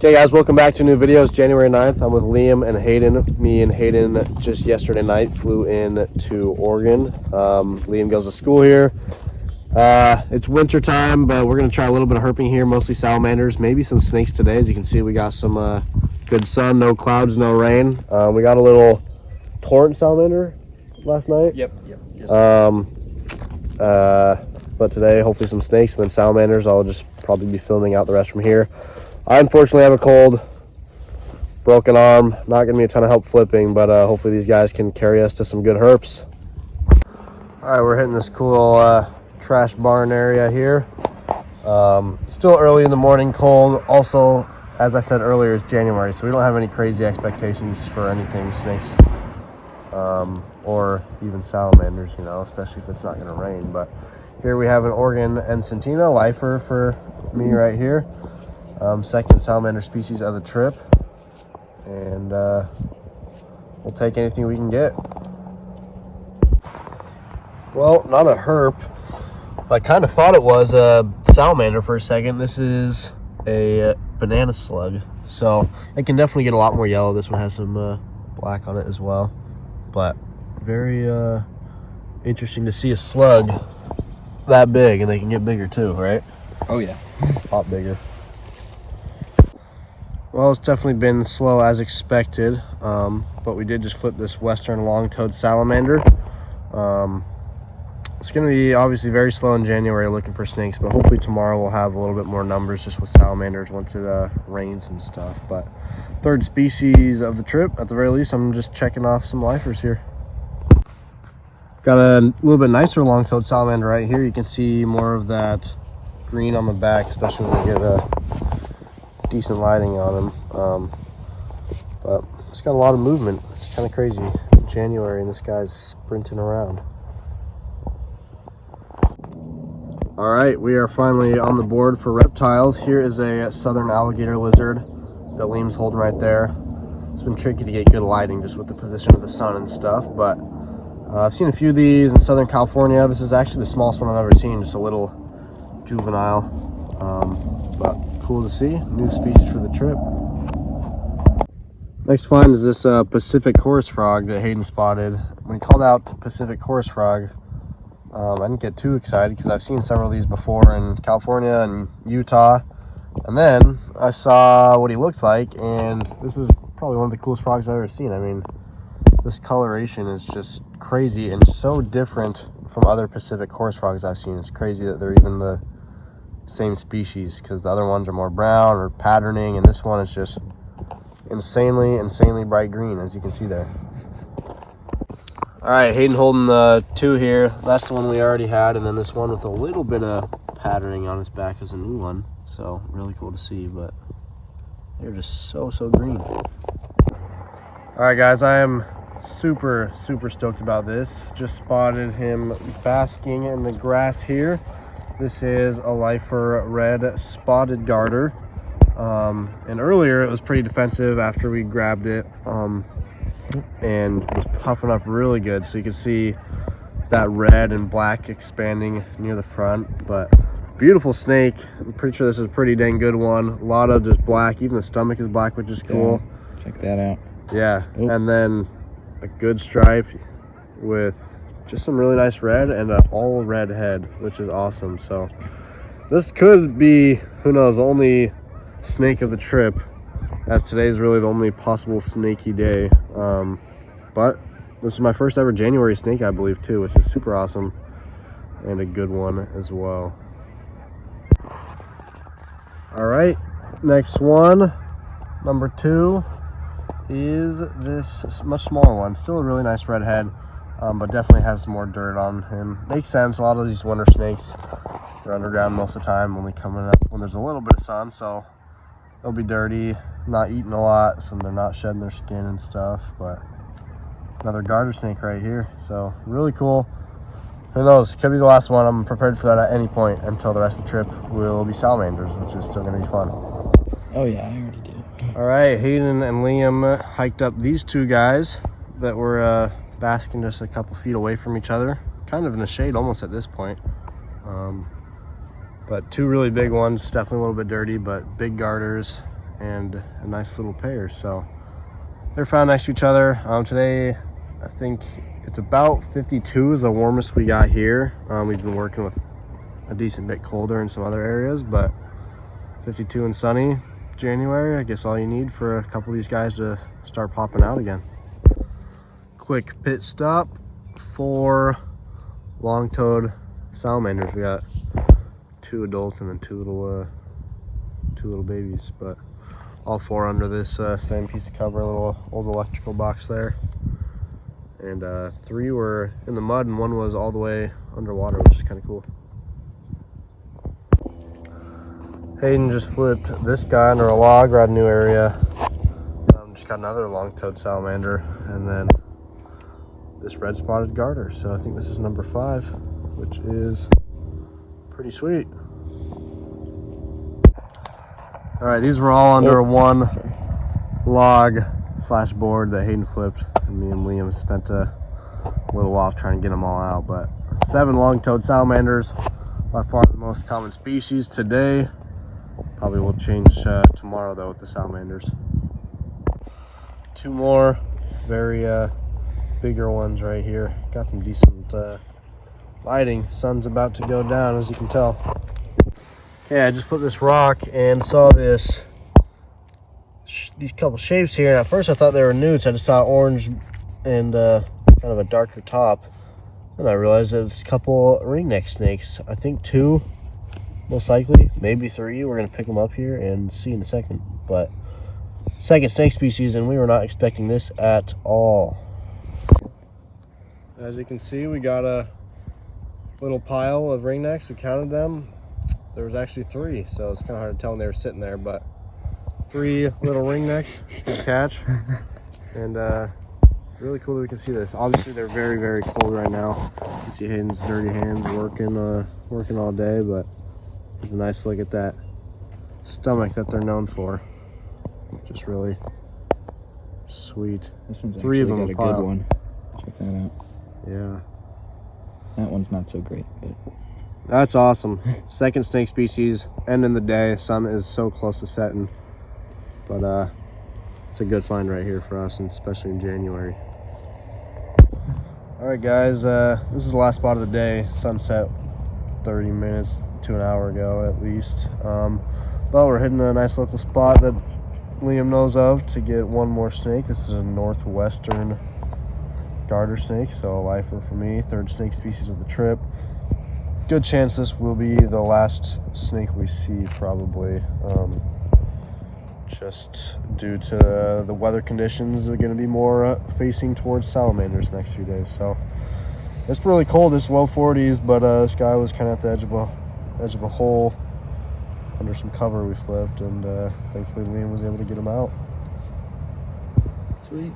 Okay guys, welcome back to new videos. January 9th, I'm with Liam and Hayden. Me and Hayden just yesterday night flew in to Oregon. Liam goes to school here. It's winter time, but we're gonna try a little bit of herping here, mostly salamanders, maybe some snakes today. As you can see, we got some good sun, no clouds, no rain. We got a little torrent salamander last night. Yep. But today, hopefully some snakes and then salamanders. I'll just probably be filming out the rest from here. I unfortunately have a cold, broken arm, not going to be a ton of help flipping, but hopefully these guys can carry us to some good herps. All right, we're hitting this cool trash barn area here. Still early in the morning, cold. Also, as I said earlier, it's January, so we don't have any crazy expectations for anything snakes or even salamanders, you know, especially if it's not going to rain. But here we have an Oregon Encentina lifer for me right here. Second salamander species of the trip, and we'll take anything we can get. Well, not a herp, but I kind of thought it was a salamander for a second. This is a banana slug, so they can definitely get a lot more yellow. This one has some black on it as well, but very interesting to see a slug that big, and they can get bigger too, right? Oh yeah, a lot bigger. Well, it's definitely been slow as expected, but we did just flip this western long-toed salamander. It's going to be obviously very slow in January looking for snakes, but hopefully tomorrow we'll have a little bit more numbers just with salamanders once it rains and stuff. But third species of the trip, at the very least. I'm just checking off some lifers here. Got a little bit nicer long-toed salamander right here. You can see more of that green on the back, especially when we get decent lighting on him, but it's got a lot of movement. It's kind of crazy in January and this guy's sprinting around. All right, we are finally on the board for reptiles. Here is a southern alligator lizard that Liam's holding right there. It's been tricky to get good lighting just with the position of the sun and stuff, but I've seen a few of these in Southern California. This is actually the smallest one I've ever seen, just a little juvenile, but cool to see. New species for the trip. Next find is this Pacific chorus frog that Hayden spotted. When he called out Pacific chorus frog, I didn't get too excited because I've seen several of these before in California and Utah. And then I saw what he looked like, and this is probably one of the coolest frogs I've ever seen. I mean, this coloration is just crazy and so different from other Pacific chorus frogs I've seen. It's crazy that they're even the same species, because the other ones are more brown or patterning, and this one is just insanely bright green, as you can see there. All right, Hayden holding two here. That's the one we already had, and then this one with a little bit of patterning on its back is a new one, so really cool to see. But they're just so green. All right guys, I am super stoked about this. Just spotted him basking in the grass here. This is a lifer red spotted garter, and earlier it was pretty defensive after we grabbed it, and was puffing up really good, so you can see that red and black expanding near the front. But beautiful snake. I'm pretty sure this is a pretty dang good one. A lot of just black, even the stomach is black, which is cool. Yeah, check that out. Yeah. Oop. And then a good stripe with just some really nice red and an all red head, which is awesome. So this could be, who knows, the only snake of the trip, as today is really the only possible snaky day. But this is my first ever January snake, I believe, too, which is super awesome, and a good one as well. All right, next one, number 2, is this much smaller one. Still a really nice red head, but definitely has more dirt on him. Makes sense. A lot of these winter snakes, they're underground most of the time, only coming up when there's a little bit of sun, so they'll be dirty, not eating a lot, so they're not shedding their skin and stuff. But another garter snake right here, so really cool. Who knows, could be the last one. I'm prepared for that at any point until the rest of the trip will be salamanders, which is still going to be fun. Oh yeah, I already did. All right, Hayden and Liam hiked up these two guys that were basking just a couple feet away from each other, kind of in the shade almost at this point. But two really big ones, definitely a little bit dirty, but big garters and a nice little pair. So they're found next to each other. Today, I think it's about 52 is the warmest we got here. We've been working with a decent bit colder in some other areas, but 52 and sunny January, I guess all you need for a couple of these guys to start popping out again. Quick pit stop for long-toed salamanders. We got 2 adults and then two little babies, but all 4 under this same piece of cover, a little old electrical box there. And 3 were in the mud and 1 was all the way underwater, which is kind of cool. Hayden just flipped this guy under a log right in a new area. Just got another long-toed salamander, and then this red-spotted garter. So I think this is number 5, which is pretty sweet. All right, these were all under one log / board that Hayden flipped, and me and Liam spent a little while trying to get them all out. But 7 long-toed salamanders, by far the most common species today. Probably will change tomorrow though with the salamanders. 2 more very bigger ones right here. Got some decent lighting. Sun's about to go down, as you can tell. Okay, I just flipped this rock and saw these couple shapes here. And at first I thought they were newts. I just saw orange and kind of a darker top. And I realized it's a couple ringneck snakes. I think 2, most likely, maybe 3. We're gonna pick them up here and see in a second. But second snake species, and we were not expecting this at all. As you can see, we got a little pile of ringnecks. We counted them. There was actually 3, so it's kind of hard to tell when they were sitting there, but 3 little ringnecks to catch. And really cool that we can see this. Obviously they're very, very cold right now. You can see Hayden's dirty hands working all day, but there's a nice look at that stomach that they're known for. Just really sweet. This one's 3 of them got a good one. Check that out. Yeah. That one's not so great, but that's awesome. Second snake species, end in the day. Sun is so close to setting, but it's a good find right here for us, and especially in January. All right, guys, this is the last spot of the day. Sunset 30 minutes to an hour ago at least. But we're hitting a nice local spot that Liam knows of to get one more snake. This is a northwestern garter snake, so a lifer for me. 3rd snake species of the trip. Good chance this will be the last snake we see, probably. Just due to the weather conditions, we're going to be more facing towards salamanders next few days. So it's really cold. It's low 40s, but this guy was kind of at the edge of a hole under some cover we flipped, and thankfully Liam was able to get him out. sweet.